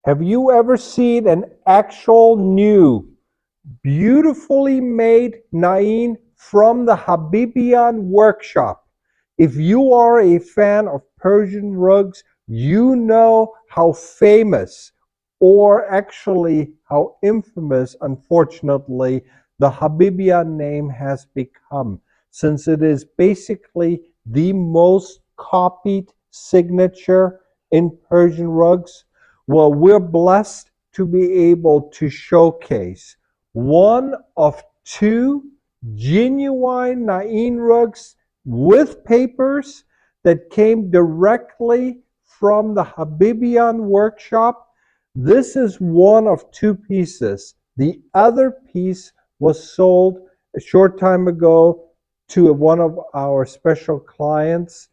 Have you ever seen an actual new, beautifully made Nain from the Habibian workshop? If you are a fan of Persian rugs, you know how famous, or actually how infamous, unfortunately, the Habibian name has become, since it is basically the most copied signature in Persian rugs. Well, we're blessed to be able to showcase one of two genuine Nain rugs with papers that came directly from the Habibian workshop. This is one of two pieces. The other piece was sold a short time ago to one of our special clients.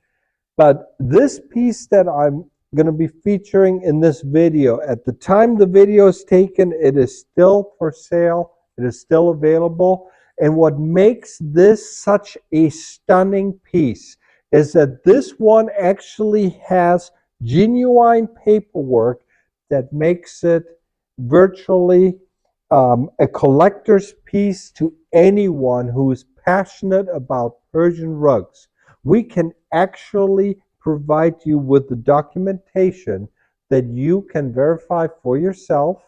But this piece that I'm going to be featuring in this video, at the time the video is taken, it is still for sale. It is still available. And what makes this such a stunning piece is that this one actually has genuine paperwork that makes it virtually a collector's piece to anyone who is passionate about Persian rugs. We can actually provide you with the documentation that you can verify for yourself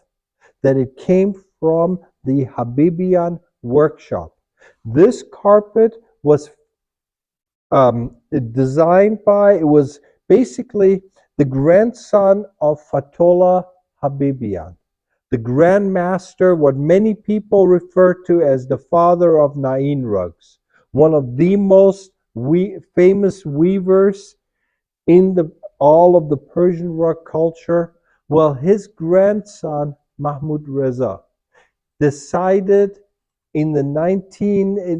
that it came from the Habibian workshop. This carpet was designed by, it was basically the grandson of Fatollah Habibian, the Grand Master, what many people refer to as the father of Nain rugs, one of the most famous weavers in all of the Persian rug culture. Well, his grandson, Mahmoud Reza, decided in the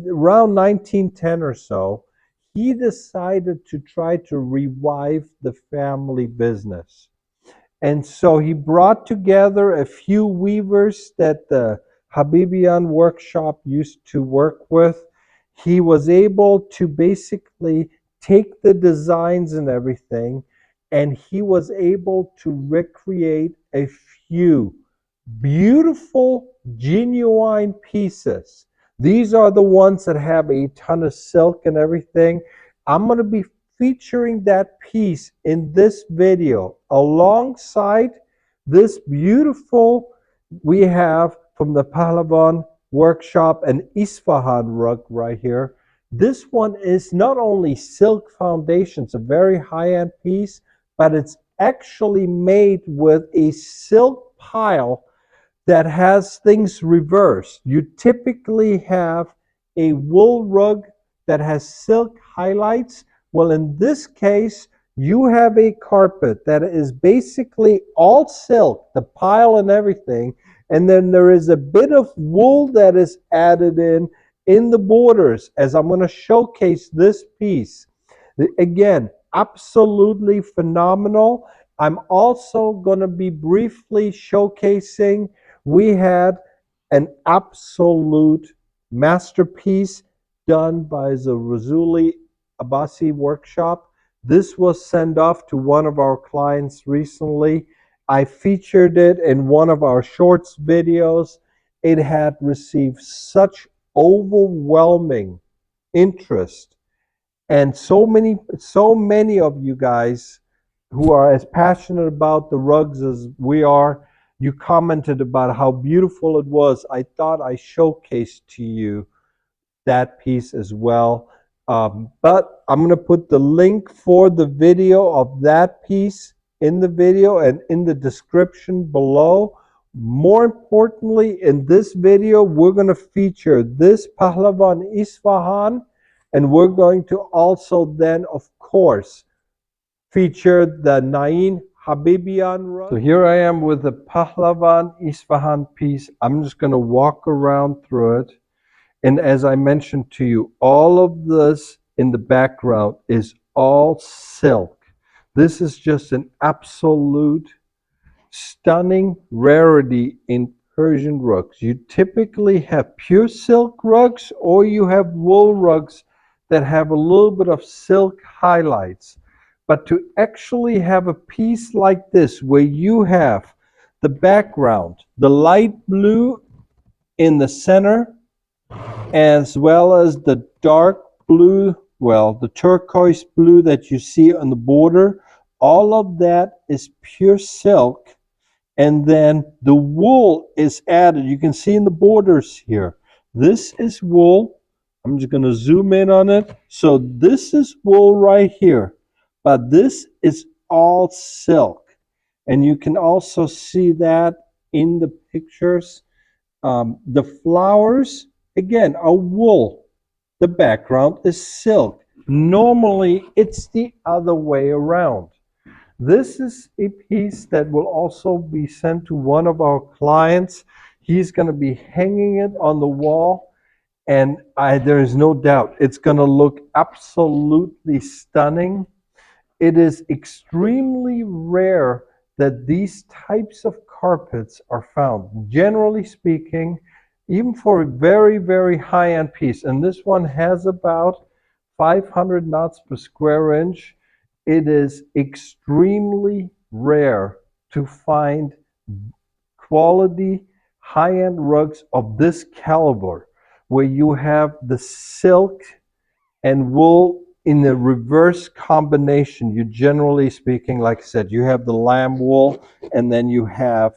around 1910 or so, he decided to try to revive the family business. And so he brought together a few weavers that the Habibian workshop used to work with. He was able to basically take the designs and everything, and he was able to recreate a few beautiful, genuine pieces. These are the ones that have a ton of silk and everything. I'm going to be featuring that piece in this video alongside this beautiful, we have from the Pahlavan workshop, an Isfahan rug right here. This one is not only silk foundation, it's a very high-end piece, but it's actually made with a silk pile that has things reversed. You typically have a wool rug that has silk highlights. Well, in this case, you have a carpet that is basically all silk, the pile and everything, and then there is a bit of wool that is added in the borders, as I'm going to showcase this piece. Again, absolutely phenomenal. I'm also going to be briefly showcasing, we had an absolute masterpiece done by the Razuli Abbasi workshop. This was sent off to one of our clients recently. I featured it in one of our shorts videos. It had received such overwhelming interest, and so many of you guys who are as passionate about the rugs as we are, you commented about how beautiful it was. I thought I showcased to you that piece as well. But I'm going to put the link for the video of that piece in the video and in the description below. More importantly, in this video, we're going to feature this Pahlavan Isfahan, and we're going to also then, of course, feature the Nain Habibian rug. So here I am with the Pahlavan Isfahan piece. I'm just going to walk around through it. And as I mentioned to you, all of this in the background is all silk. This is just an absolute stunning rarity in Persian rugs. You typically have pure silk rugs, or you have wool rugs that have a little bit of silk highlights. But to actually have a piece like this, where you have the background, the light blue in the center, as well as the dark blue, well, the turquoise blue that you see on the border, all of that is pure silk. And then the wool is added. You can see in the borders here. This is wool. I'm just going to zoom in on it. So this is wool right here, but this is all silk. And you can also see that in the pictures. The flowers, again, are wool. The background is silk. Normally, it's the other way around. This is a piece that will also be sent to one of our clients. He's going to be hanging it on the wall, and there is no doubt it's going to look absolutely stunning. It is extremely rare that these types of carpets are found. Generally speaking, even for a very, very high-end piece, and this one has about 500 knots per square inch, it is extremely rare to find quality high-end rugs of this caliber, where you have the silk and wool in the reverse combination. You generally speaking, like I said, you have the lamb wool, and then you have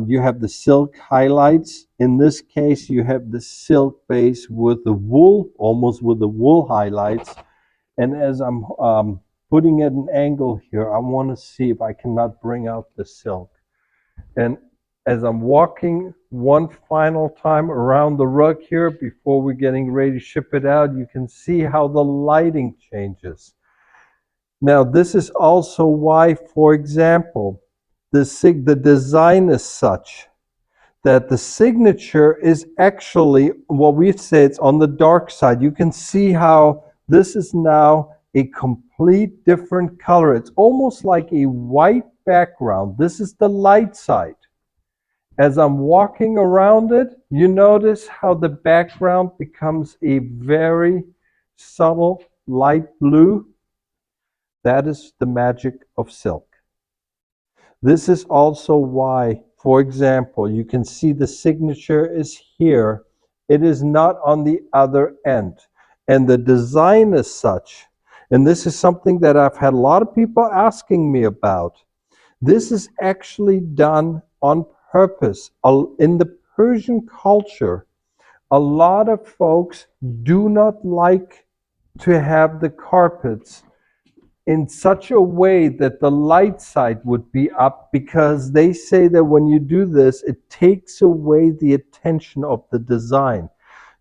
you have the silk highlights. In this case, you have the silk base with the wool, almost with the wool highlights. And as I'm putting at an angle here, I want to see if I cannot bring out the silk. And as I'm walking one final time around the rug here before we're getting ready to ship it out, you can see how the lighting changes. Now, this is also why, for example, the design is such that the signature is actually what we say it's on the dark side. You can see how this is now a complete different color. It's almost like a white background. This is the light side. As I'm walking around it, you notice how the background becomes a very subtle light blue. That is the magic of silk. This is also why, for example, you can see the signature is here. It is not on the other end. And the design is such, and this is something that I've had a lot of people asking me about. This is actually done on purpose. In the Persian culture, a lot of folks do not like to have the carpets in such a way that the light side would be up, because they say that when you do this, it takes away the attention of the design.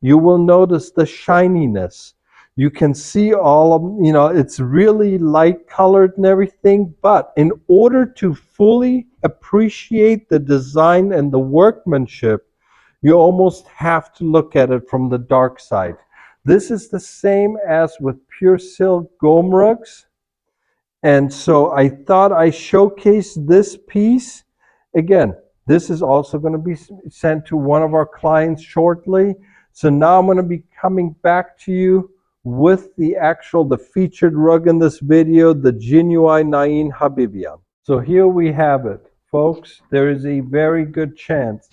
You will notice the shininess. You can see all of, it's really light colored and everything, but in order to fully appreciate the design and the workmanship, you almost have to look at it from the dark side. This is the same as with pure silk gome rugs. And so I thought I showcased this piece. Again, this is also going to be sent to one of our clients shortly. So now I'm going to be coming back to you with the featured rug in this video, the genuine Nain Habibian. So here we have it, folks. There is a very good chance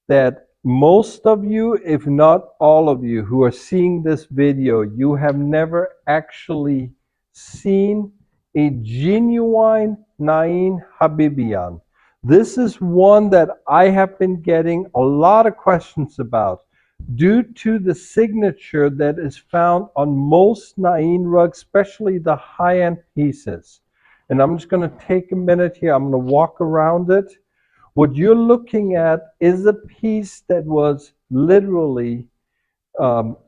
that most of you, if not all of you, who are seeing this video, you have never actually seen a genuine Nain Habibian. This is one that I have been getting a lot of questions about due to the signature that is found on most Nain rugs, especially the high-end pieces. And I'm just going to take a minute here. I'm going to walk around it. What you're looking at is a piece that was literally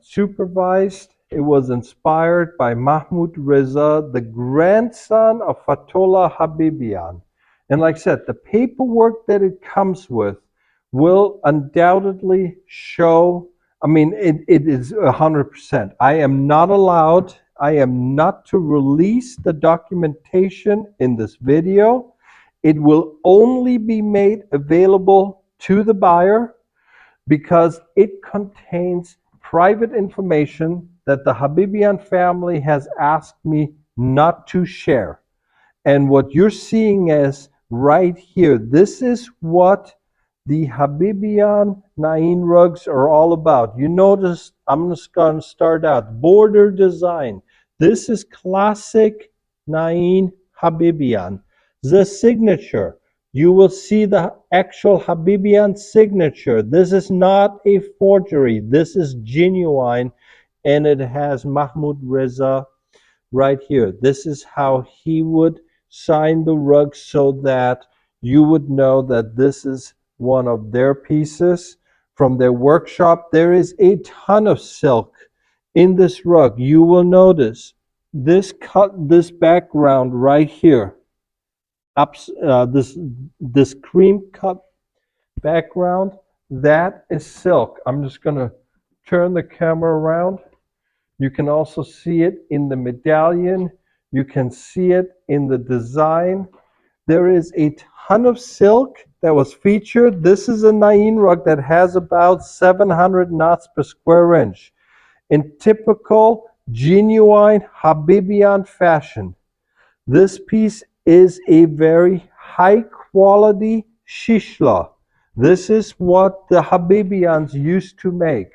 supervised. It was inspired by Mahmoud Reza, the grandson of Fatollah Habibian. And like I said, the paperwork that it comes with will undoubtedly show, it is 100%. I am not to release the documentation in this video. It will only be made available to the buyer because it contains private information that the Habibian family has asked me not to share. And what you're seeing is right here. This is what the Habibian Naen rugs are all about. You notice I'm just going to start out. Border design. This is classic Nain Habibian. The signature. You will see the actual Habibian signature. This is not a forgery. This is genuine, and it has Mahmoud Reza right here. This is how he would sign the rug so that you would know that this is one of their pieces from their workshop. There is a ton of silk in this rug. You will notice this background right here, this cream cut background, that is silk. I'm just going to turn the camera around. You can also see it in the medallion. You can see it in the design. There is a ton of silk that was featured. This is a Nain rug that has about 700 knots per square inch in typical, genuine Habibian fashion. This piece is a very high quality shishla. This is what the Habibians used to make.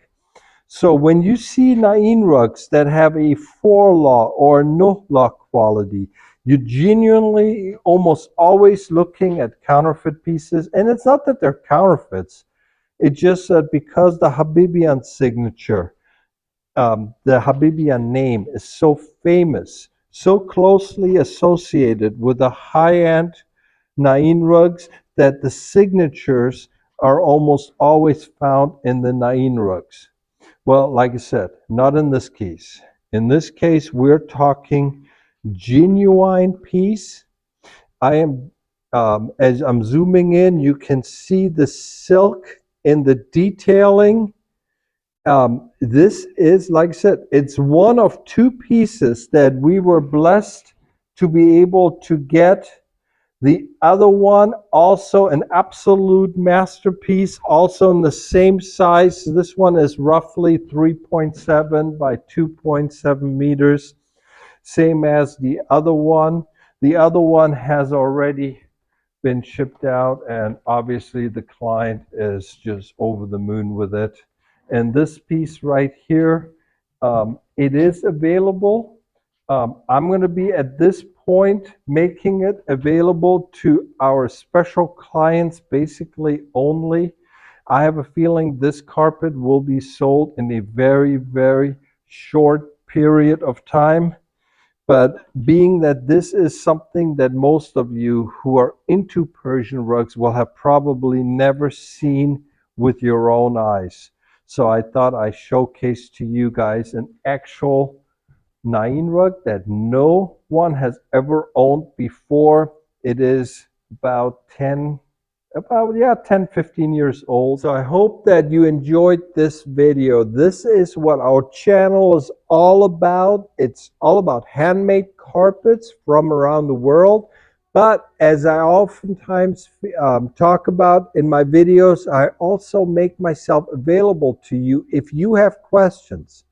So when you see Nain rugs that have a 4-law or no-law quality, you're genuinely almost always looking at counterfeit pieces. And it's not that they're counterfeits. It's just that because the Habibian signature, the Habibian name is so famous, so closely associated with the high-end Nain rugs, that the signatures are almost always found in the Nain rugs. Well, like I said, not in this case. In this case, we're talking genuine piece. I am, as I'm zooming in, you can see the silk in the detailing. This is, like I said, it's one of two pieces that we were blessed to be able to get. The other one, also an absolute masterpiece, also in the same size. This one is roughly 3.7 by 2.7 meters, same as the other one. The other one has already been shipped out, and obviously the client is just over the moon with it. And this piece right here, it is available. I'm going to be at this point making it available to our special clients basically only. I have a feeling this carpet will be sold in a very, very short period of time. But being that this is something that most of you who are into Persian rugs will have probably never seen with your own eyes. So I thought I showcase to you guys an actual Nain rug that no one has ever owned before. It is about 10-15 years old. So I hope that you enjoyed this video. This is what our channel is all about. It's all about handmade carpets from around the world. But as I oftentimes talk about in my videos, I also make myself available to you if you have questions.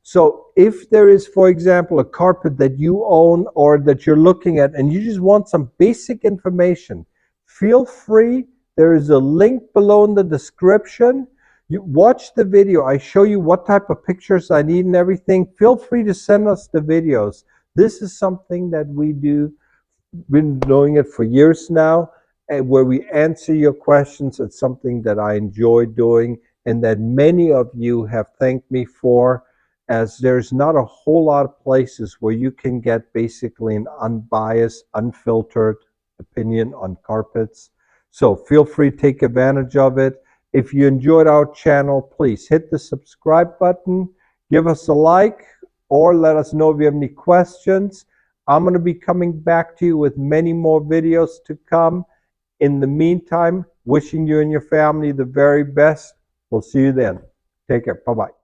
So if there is, for example, a carpet that you own or that you're looking at and you just want some basic information, feel free. There is a link below in the description. You watch the video. I show you what type of pictures I need and everything. Feel free to send us the videos. This is something that we do. Been doing it for years now, and where we answer your questions. It's something that I enjoy doing and that many of you have thanked me for, as there's not a whole lot of places where you can get basically an unbiased, unfiltered opinion on carpets. So feel free to take advantage of it. If you enjoyed our channel, please hit the subscribe button, give us a like, or let us know if you have any questions. I'm going to be coming back to you with many more videos to come. In the meantime, wishing you and your family the very best. We'll see you then. Take care. Bye-bye.